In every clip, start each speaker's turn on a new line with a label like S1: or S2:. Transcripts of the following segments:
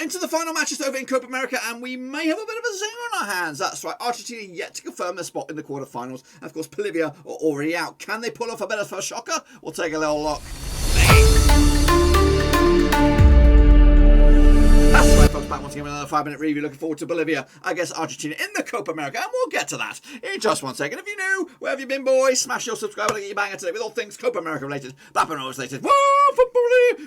S1: Into the final matches over in Copa America, and we may have a bit of a zinger on our hands. That's right, Argentina yet to confirm their spot in the quarterfinals, and of course Bolivia are already out. Can they pull off a bit of a shocker? We'll take a little look. That's right, folks, back once again with another 5-minute review. Looking forward to Bolivia against Argentina in the Copa America, and we'll get to that in just 1 second. If you're new, where have you been, boys? Smash your subscribe and get your banger today with all things Copa America related, Blackburn Rovers related. Woo, football!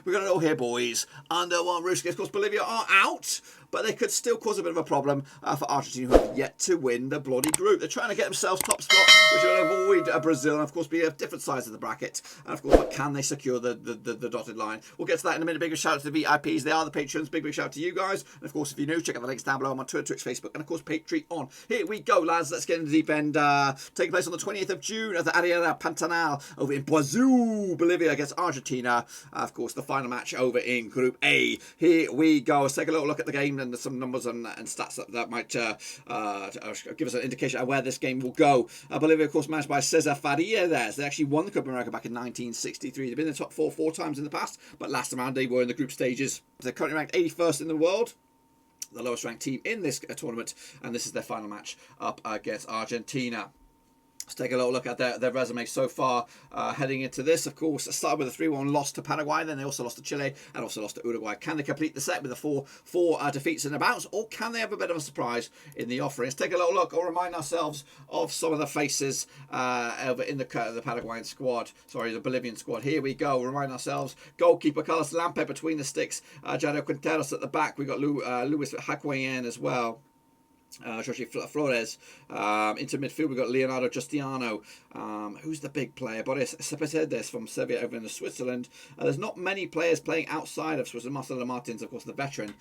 S1: We've got it all here, boys. Under one roof. Of course, Bolivia are out, but they could still cause a bit of a problem for Argentina, who have yet to win the bloody group. They're trying to get themselves top spot, which will avoid Brazil, and of course be a different size of the bracket. And of course, but can they secure the dotted line? We'll get to that in a minute. Big shout out to the VIPs. They are the patrons. Big shout out to you guys. And of course, if you're new, check out the links down below. I'm on Twitter, Twitch, Facebook, and of course Patreon. Here we go, lads. Let's get into the deep end. Taking place on the 20th of June at the Arena Pantanal over in Brazil, Bolivia against Argentina. Of course, the final match over in Group A. Here we go. Let's take a little look at the game and some numbers and stats that might give us an indication of where this game will go. Bolivia, of course, managed by Cesar Faria there. So they actually won the Copa America back in 1963. They've been in the top four times in the past, but last round they were in the group stages. They're currently ranked 81st in the world, the lowest ranked team in this tournament, and this is their final match up against Argentina. Let's take a little look at their resume so far heading into this. Of course, started with a 3-1 loss to Paraguay, then they also lost to Chile and also lost to Uruguay. Can they complete the set with the four defeats in a bounce, or can they have a bit of a surprise in the offering? Let's take a little look or remind ourselves of some of the faces over in the Paraguayan squad. Sorry, the Bolivian squad. Here we go. Remind ourselves. Goalkeeper Carlos Lampe between the sticks. Jadeo Quinteros at the back. We got Luis Higuain as well. Jorge Flores. Into midfield, we've got Leonardo Justiano. Who's the big player? Boris Cepedes from Serbia over in Switzerland. There's not many players playing outside of Switzerland. Marcelo Martins, of course, the veteran.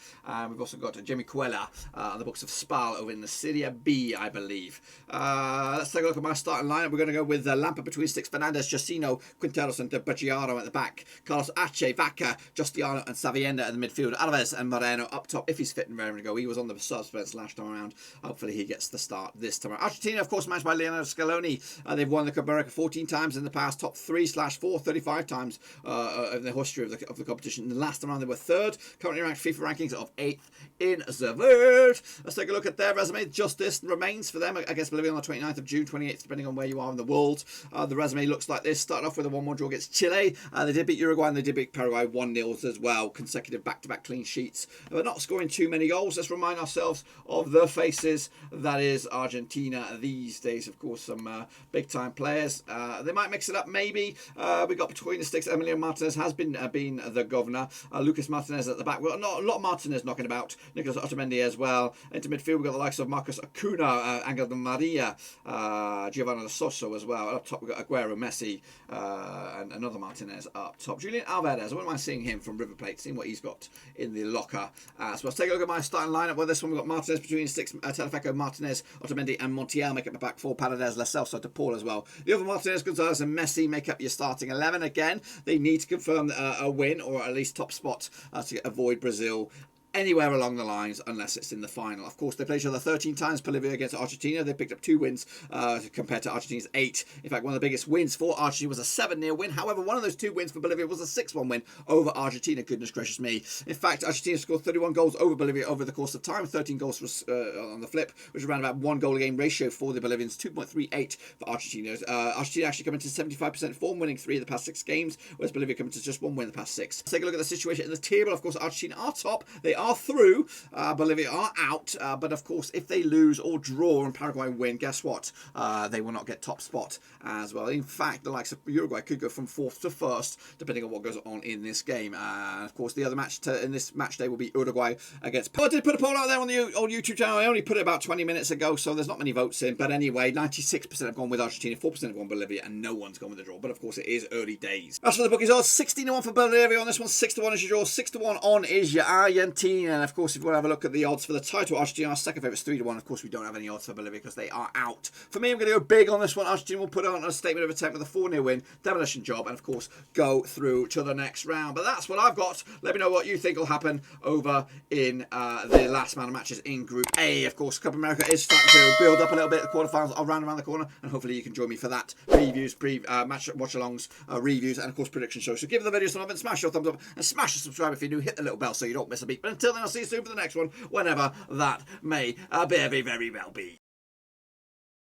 S1: We've also got Jamie Cuella on the books of Spal over in the Serie B, I believe. Let's take a look at my starting lineup. We're going to go with Lampa between sticks, Fernandez, Jacino, Quinteros, and Bacciaro at the back. Carlos Ache, Vaca, Justiano, and Savienda in the midfield. Alves and Moreno up top if he's fit and raring to go. He was on the suspense last time around. Hopefully he gets the start this time. Argentina, of course, managed by Leonardo Scaloni. They've won the Copa America 14 times in the past, top 3/4, 35 times in the history of the competition. The last time around they were third, currently ranked FIFA rankings of 8th in the world. Let's take a look at their resume. Justice remains for them against Bolivia on the 29th of June, 28th, depending on where you are in the world. The resume looks like this. Started off with a 1-1 draw against Chile. They did beat Uruguay and they did beat Paraguay 1-0 as well. Consecutive back-to-back clean sheets. But not scoring too many goals. Let's remind ourselves of the faces. That is Argentina these days. Of course, some big-time players. They might mix it up, maybe. We got between the sticks. Emiliano Martinez has been the governor. Lucas Martinez at the back. Well, not a lot of Martinez knocking about. Nicolas Otamendi as well. Into midfield, we've got the likes of Marcos Acuna, Angel Di Maria, Giovanni Lo Soso as well. Up top, we've got Aguero, Messi, and another Martinez up top. Julian Alvarez, I wouldn't mind seeing him from River Plate, seeing what he's got in the locker. So let's take a look at my starting lineup. Well, this one we've got Martinez between the sticks, Telefeco, Martinez, Otamendi, and Montiel make up the back four. Paredes, Lo Celso, De Paul as well. The other Martinez, Gonzalez, and Messi make up your starting 11. Again, they need to confirm a win or at least top spot to avoid Brazil anywhere along the lines unless it's in the final. Of course, they played each other 13 times. Bolivia against Argentina. They picked up 2 wins compared to Argentina's 8. In fact, one of the biggest wins for Argentina was a 7-0 win. However, one of those 2 wins for Bolivia was a 6-1 win over Argentina. Goodness gracious me. In fact, Argentina scored 31 goals over Bolivia over the course of time. 13 goals on the flip, which is around about 1 goal a game ratio for the Bolivians. 2.38 for Argentina. Argentina actually coming to 75% form, winning 3 of the past 6 games, whereas Bolivia coming to just 1 win in the past 6. Let's take a look at the situation in the table. Of course, Argentina are top. They are through. Bolivia are out, but of course, if they lose or draw and Paraguay win, guess what? They will not get top spot as well. In fact, the likes of Uruguay could go from 4th to 1st, depending on what goes on in this game. And of course, the other match in this match day will be Uruguay against. I did put a poll out there on the old YouTube channel. I only put it about 20 minutes ago, so there's not many votes in. But anyway, 96% have gone with Argentina, 4% have gone Bolivia, and no one's gone with the draw. But of course, it is early days. As for the bookies, 16-1 for Bolivia on this one, 6-1 is your draw, 6-1 on is your Argentina. And of course, if you want to have a look at the odds for the title, Argentina, our second favourite is 3-1. Of course, we don't have any odds for Bolivia because they are out. For me, I'm going to go big on this one. Argentina will put on a statement of attempt with a 4-0 win, demolition job, and of course, go through to the next round. But that's what I've got. Let me know what you think will happen over in the last round of matches in Group A. Of course, Copa America is starting to build up a little bit. The quarterfinals are around the corner, and hopefully you can join me for that. Previews, match watch-alongs, reviews, and of course, prediction shows. So give the video some love and smash your thumbs up, and smash the subscribe if you're new. Hit the little bell so you don't miss a beat. But until then, I'll see you soon for the next one, whenever that may very, very well be.